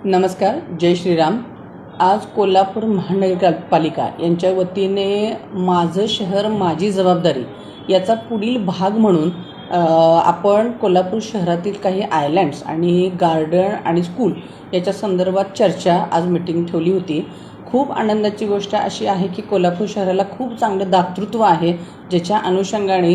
नमस्कार, जय श्रीराम। आज कोल्हापूर महानगरपालिका यांच्या वतीने माझं शहर माझी जबाबदारी याचा पुढील भाग म्हणून आपण कोल्हापूर शहरातील काही आयलँड्स आणि गार्डन आणि स्कूल याच्या संदर्भात चर्चा आज मीटिंग ठेवली होती। खूप आनंदाची गोष्ट अशी आहे की कोल्हापूर शहराला खूप चांगलं दातृत्व आहे, ज्याच्या अनुषंगाने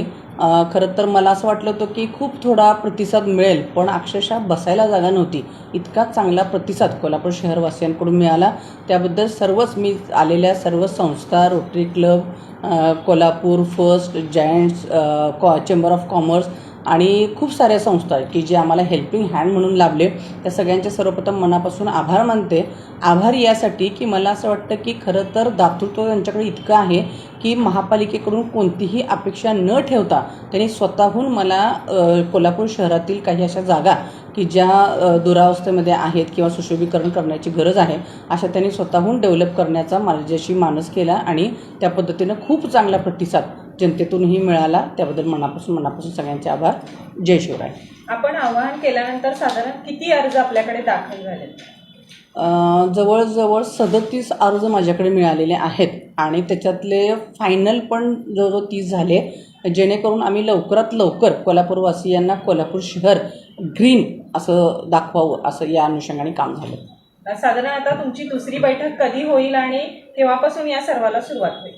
खरं तर मला असं वाटलं होतं की खूप थोडा प्रतिसाद मिळेल, पण अक्षरशः बसायला जागा नव्हती। इतका चांगला प्रतिसाद कोल्हापूर शहरवासियांकडून मिळाला, त्याबद्दल सर्वच मी आलेल्या सर्व संस्था, rotary club, Kolhapur first, giants, chamber of commerce आणि खूप साऱ्या संस्था की जे आम्हाला हेल्पिंग हँड म्हणून लाभले, त्या सगळ्यांचे सर्वप्रथम मनापासून आभार मानते। आभार यासाठी की मला असं वाटतं की खरं तर दातृत्व त्यांच्याकडे इतकं आहे की महापालिकेकडून कोणतीही अपेक्षा न ठेवता त्यांनी स्वतःहून मला कोल्हापूर शहरातील काही अशा जागा की ज्या दुरावस्थेमध्ये आहेत किंवा सुशोभीकरण करण्याची गरज आहे, अशा त्यांनी स्वतःहून डेव्हलप करण्याचा माझ्याशी मानस केला आणि त्या पद्धतीनं खूप चांगला प्रतिसाद जनतेतूनही मिळाला। त्याबद्दल मनापासून सगळ्यांचे आभार। जय शिवराय। आपण आवाहन केल्यानंतर साधारण किती अर्ज आपल्याकडे दाखल झाले? जवळजवळ 37 अर्ज माझ्याकडे मिळालेले आहेत आणि त्याच्यातले फायनल पण जवळजवळ 30 झाले, जेणेकरून आम्ही लवकरात लवकर कोल्हापूरवासियांना कोल्हापूर शहर ग्रीन असं दाखवावं, असं या अनुषंगाने काम झालं। साधारण आता तुमची दुसरी बैठक कधी होईल आणि केव्हापासून या सर्वाला सुरुवात होईल?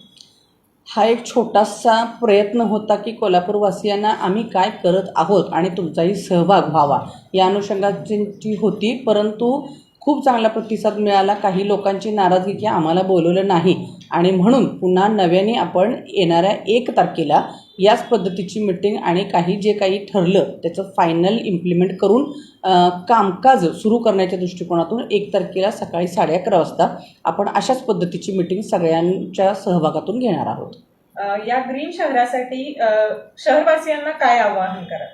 हा एक छोटासा प्रयत्न होता की कोल्हापूरवासियांना आम्ही काय करत आहोत आणि तुमचाही सहभाग व्हावा या अनुषंगाची होती, परंतु खूप चांगला प्रतिसाद मिळाला। काही लोकांची नाराजगी की आम्हाला बोलवलं नाही आणि म्हणून पुन्हा नव्याने आपण येणाऱ्या 1 तारखेला याच पद्धतीची मीटिंग आणि जे काही ठरलं त्याचं फायनल इम्प्लिमेंट करून कामकाज सुरू करण्याच्या दृष्टिकोनातून 1 तारखेला सकाळी 11:30 वाजता आपण अशाच पद्धतीची मीटिंग सगळ्यांच्या सहभागातून घेणार आहोत। या ग्रीन शहरासाठी शहरवासियांना काय आवाहन करा?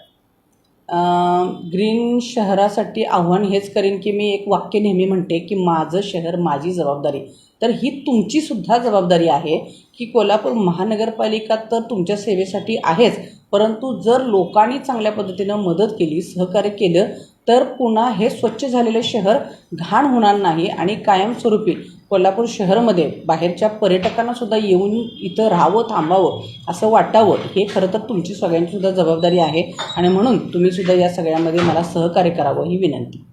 ग्रीन शहरासाठी आव्हान हेच करेन की मी एक वाक्य नेहमी म्हणते की माझं शहर माझी जबाबदारी। तर ही तुमची सुद्धा जबाबदारी आहे की कोल्हापूर महानगरपालिका तर तुमच्या सेवेसाठी आहेच, परंतु जर लोकांनी चांगल्या पद्धतीनं मदत केली, सहकार्य केलं तर पुन्हा हे स्वच्छ झालेले शहर घाण होणार नाही आणि कायमस्वरूपी कोल्हापूर शहरामध्ये बाहेरच्या पर्यटकांना सुद्धा येऊन इथं राहावं, थांबावं असं वाटावं, हे खरं तर तुमची सगळ्यांची सुद्धा जबाबदारी आहे आणि म्हणून तुम्ही सुद्धा या सगळ्यामध्ये मला सहकार्य करावं ही विनंती।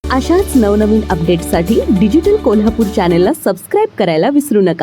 अशाच नवनवीन अपडेट्ससाठी डिजिटल कोल्हापूर चॅनेलला सबस्क्राईब करायला विसरू नका।